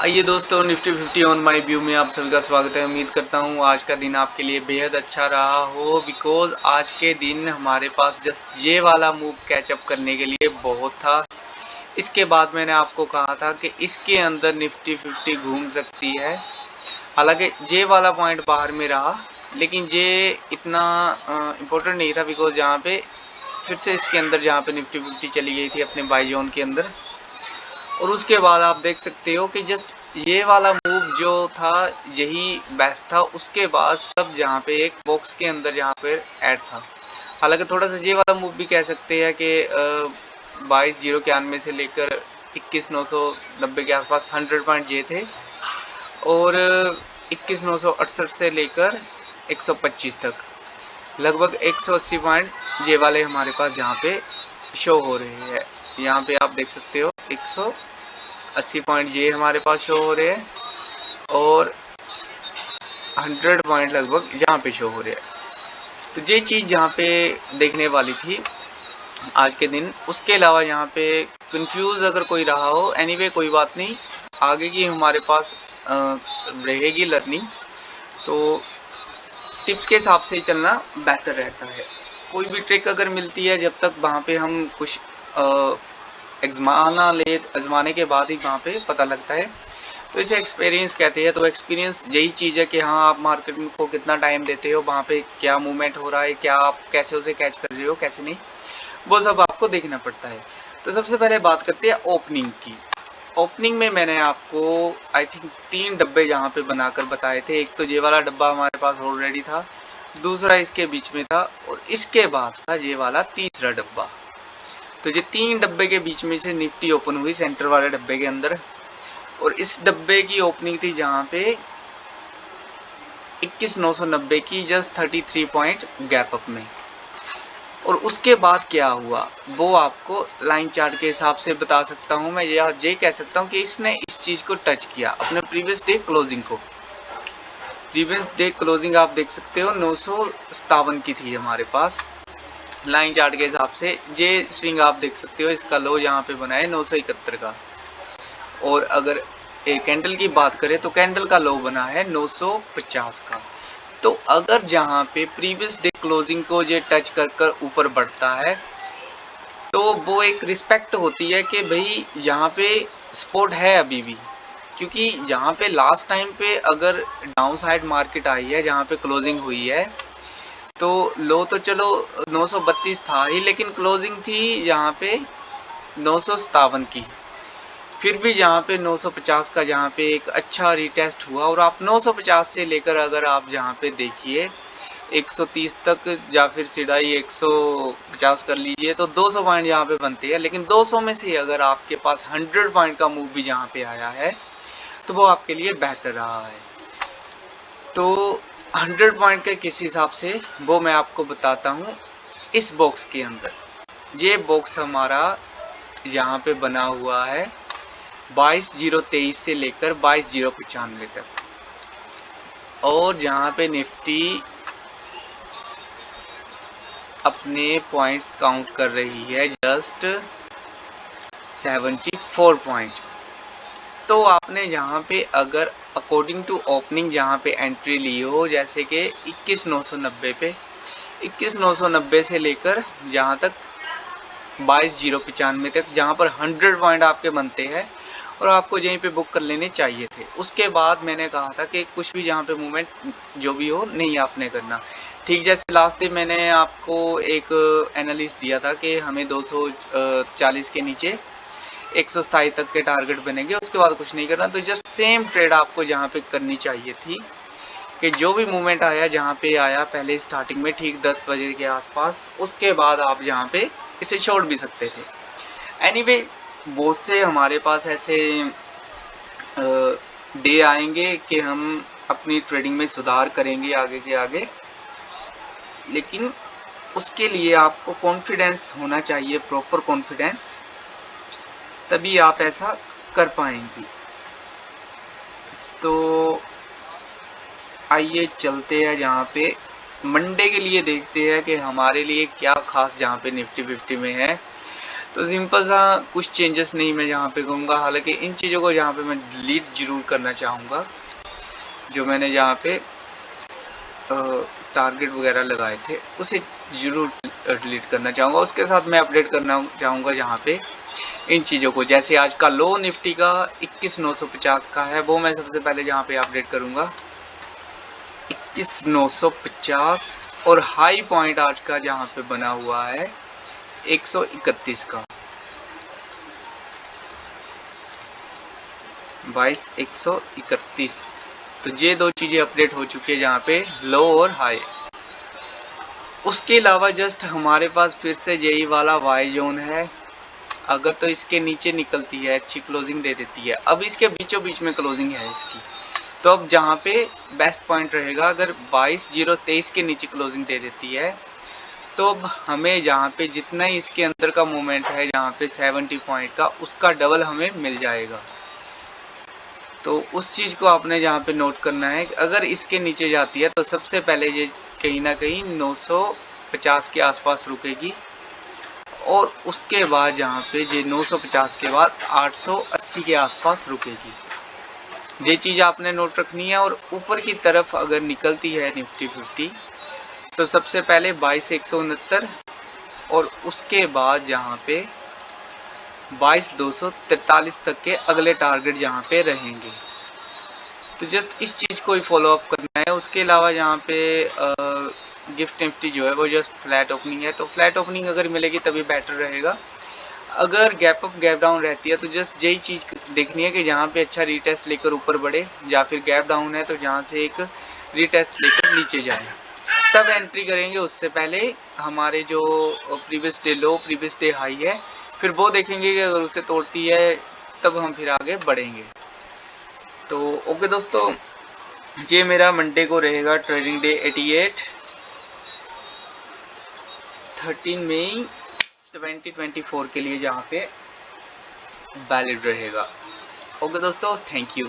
आइए दोस्तों, Nifty 50 on my view में आप सभी का स्वागत है। उम्मीद करता हूँ आज का दिन आपके लिए बेहद अच्छा रहा हो, बिकॉज आज के दिन हमारे पास जस्ट ये वाला मूव कैचअप करने के लिए बहुत था। इसके बाद मैंने आपको कहा था कि इसके अंदर निफ्टी 50 घूम सकती है। हालांकि ये वाला पॉइंट बाहर में रहा, लेकिन ये इतना इम्पोर्टेंट नहीं था, बिकॉज यहाँ पे फिर से इसके अंदर जहाँ पे निफ्टी 50 चली गई थी अपने बाई जोन के अंदर, और उसके बाद आप देख सकते हो कि जस्ट ये वाला मूव जो था यही बेस्ट था। उसके बाद सब जहाँ पे एक बॉक्स के अंदर जहाँ पे ऐड था। हालांकि थोड़ा सा ये वाला मूव भी कह सकते हैं कि 22,091 से लेकर 21,990 के आसपास 100 पॉइंट ये थे, और 21,968 से लेकर 125 तक लगभग 180 पॉइंट ये वाले हमारे पास यहाँ पे शो हो रहे हैं। यहाँ पे आप देख सकते हो 180 पॉइंट ये हमारे पास शो हो रहे हैं, और 100 पॉइंट लगभग यहाँ पे शो हो रहे हैं। तो ये चीज़ यहाँ पे देखने वाली थी आज के दिन। उसके अलावा यहाँ पे कंफ्यूज अगर कोई रहा हो, एनीवे कोई बात नहीं, आगे की हमारे पास रहेगी लर्निंग, तो टिप्स के हिसाब से ही चलना बेहतर रहता है। कोई भी ट्रिक अगर मिलती है, जब तक वहाँ पे हम कुछ आजमाने के बाद ही वहाँ पे पता लगता है, तो इसे एक्सपीरियंस कहते हैं। तो एक्सपीरियंस यही चीज़ है कि हाँ, आप मार्केट को कितना टाइम देते हो, वहाँ पे क्या मूवमेंट हो रहा है, क्या आप कैसे उसे कैच कर रहे हो, कैसे नहीं, वो सब आपको देखना पड़ता है। तो सबसे पहले बात करते हैं ओपनिंग की। ओपनिंग में मैंने आपको आई थिंक 3 डब्बे यहाँ पे बनाकर बताए थे। एक तो ये वाला डब्बा हमारे पास ऑलरेडी था, दूसरा इसके बीच में था, और इसके बाद था ये वाला तीसरा डब्बा। तो ये 3 डब्बे के बीच में से निफ्टी ओपन हुई सेंटर वाले डब्बे के अंदर, और इस डब्बे की ओपनिंग थी जहाँ पे 21,990 की, जस्ट 33 पॉइंट गैप अप में। और उसके बाद क्या हुआ वो आपको लाइन चार्ट के हिसाब से बता सकता हूँ मैं। ये कह सकता हूँ कि इसने इस चीज़ को टच किया अपने प्रीवियस डे क्लोजिंग को। प्रीवियस डे क्लोजिंग आप देख सकते हो 957 की थी हमारे पास लाइन चार्ट के हिसाब से। ये स्विंग आप देख सकते हो, इसका लो यहाँ पे बना है 971 का, और अगर एक कैंडल की बात करें तो कैंडल का लो बना है 950 का। तो अगर जहाँ पे प्रीवियस डे क्लोजिंग को ये टच कर कर ऊपर बढ़ता है, तो वो एक रिस्पेक्ट होती है कि भाई यहाँ पे सपोर्ट है अभी भी। क्योंकि यहाँ पे लास्ट टाइम पे अगर डाउन साइड मार्केट आई है, जहाँ पे क्लोजिंग हुई है, तो लो तो चलो 932 था ही, लेकिन क्लोजिंग थी यहाँ पे 957 की। फिर भी यहाँ पे 950 का जहाँ पे एक अच्छा रिटेस्ट हुआ, और आप 950 से लेकर अगर आप यहाँ पे देखिए 130 तक, या फिर सीधाई 150 कर लीजिए, तो 200 पॉइंट यहाँ पे बनती है। लेकिन 200 में से अगर आपके पास 100 पॉइंट का मूव भी यहाँ पे आया है, तो वो आपके लिए बेहतर रहा है। तो 100 पॉइंट के किस हिसाब से, वो मैं आपको बताता हूँ। इस बॉक्स के अंदर ये बॉक्स हमारा यहाँ पे बना हुआ है 22,023 से लेकर 22,095 तक, और जहाँ पे निफ्टी अपने पॉइंट्स काउंट कर रही है जस्ट 74 पॉइंट। तो आपने यहाँ पे अगर अकॉर्डिंग टू ओपनिंग जहाँ पे एंट्री ली हो, जैसे कि 21,990 पे, 21,990 से लेकर जहाँ तक 22,095 तक, जहाँ पर 100 पॉइंट आपके बनते हैं, और आपको यहीं पे बुक कर लेने चाहिए थे। उसके बाद मैंने कहा था कि कुछ भी जहाँ पे मूवमेंट जो भी हो नहीं आपने करना। ठीक जैसे लास्ट डे मैंने आपको एक एनालिसिस दिया था कि हमें 240 के नीचे 127 तक के टारगेट बनेंगे, उसके बाद कुछ नहीं करना। तो जस्ट सेम ट्रेड आपको जहाँ पे करनी चाहिए थी कि जो भी मूवमेंट आया, जहाँ पे आया पहले स्टार्टिंग में ठीक 10 बजे के आसपास, उसके बाद आप यहाँ पे इसे छोड़ भी सकते थे। एनीवे, बहुत से हमारे पास ऐसे डे आएंगे कि हम अपनी ट्रेडिंग में सुधार करेंगे आगे के आगे, लेकिन उसके लिए आपको कॉन्फिडेंस होना चाहिए, प्रॉपर कॉन्फिडेंस, तभी आप ऐसा कर पाएंगे। तो आइए चलते हैं जहाँ पे मंडे के लिए, देखते हैं कि हमारे लिए क्या खास जहाँ पे निफ्टी 50 में है। तो सिंपल सा कुछ चेंजेस नहीं मैं यहाँ पे करूँगा। हालांकि इन चीज़ों को यहाँ पे मैं डिलीट जरूर करना चाहूँगा, जो मैंने यहाँ पे टारगेट वगैरह लगाए थे उसे जरूर डिलीट करना चाहूँगा। उसके साथ मैं अपडेट करना चाहूँगा यहाँ पे इन चीज़ों को। जैसे आज का लो निफ्टी का 21,950 का है, वो मैं सबसे पहले यहाँ पे अपडेट करूँगा 21,950, और हाई पॉइंट आज का जहाँ पे बना हुआ है 131 का, 22,131। तो ये दो चीज़ें अपडेट हो चुकी है जहाँ पे लो और हाई। उसके अलावा जस्ट हमारे पास फिर से यही वाला वाई जोन है। अगर तो इसके नीचे निकलती है, अच्छी क्लोजिंग दे देती है, अब इसके बीचों बीच में क्लोजिंग है इसकी, तो अब जहाँ पे बेस्ट पॉइंट रहेगा, अगर 22,023 के नीचे क्लोजिंग दे देती है तो अब हमें जहाँ पे जितना ही इसके अंदर का मूवमेंट है जहाँ पे 70 पॉइंट का, उसका डबल हमें मिल जाएगा। तो उस चीज़ को आपने जहाँ पे नोट करना है कि अगर इसके नीचे जाती है तो सबसे पहले ये कहीं ना कहीं 950 के आसपास रुकेगी, और उसके बाद जहाँ पे ये 950 के बाद 880 के आसपास रुकेगी। ये चीज़ आपने नोट रखनी है। और ऊपर की तरफ अगर निकलती है निफ्टी 50 तो सबसे पहले 22,169, और उसके बाद यहाँ पे 22,243 तक के अगले टारगेट यहाँ पे रहेंगे। तो जस्ट इस चीज़ को ही फॉलो अप करना है। उसके अलावा यहाँ पे गिफ्ट निफ्टी जो है वो जस्ट फ्लैट ओपनिंग है, तो फ्लैट ओपनिंग अगर मिलेगी तभी बेटर रहेगा। अगर गैप अप गैप डाउन रहती है तो जस्ट यही चीज़ देखनी है कि जहाँ पे अच्छा रीटेस्ट लेकर ऊपर बढ़े, या फिर गैप डाउन है तो जहाँ से एक रीटेस्ट लेकर नीचे जाए, तब एंट्री करेंगे। उससे पहले हमारे जो प्रीवियस डे लो प्रीवियस डे हाई है, फिर वो देखेंगे कि अगर उसे तोड़ती है तब हम फिर आगे बढ़ेंगे। तो ओके दोस्तों, ये मेरा मंडे को रहेगा ट्रेडिंग डे 88 13 मई 2024 के लिए, जहाँ पे वैलिड रहेगा। ओके दोस्तों, थैंक यू।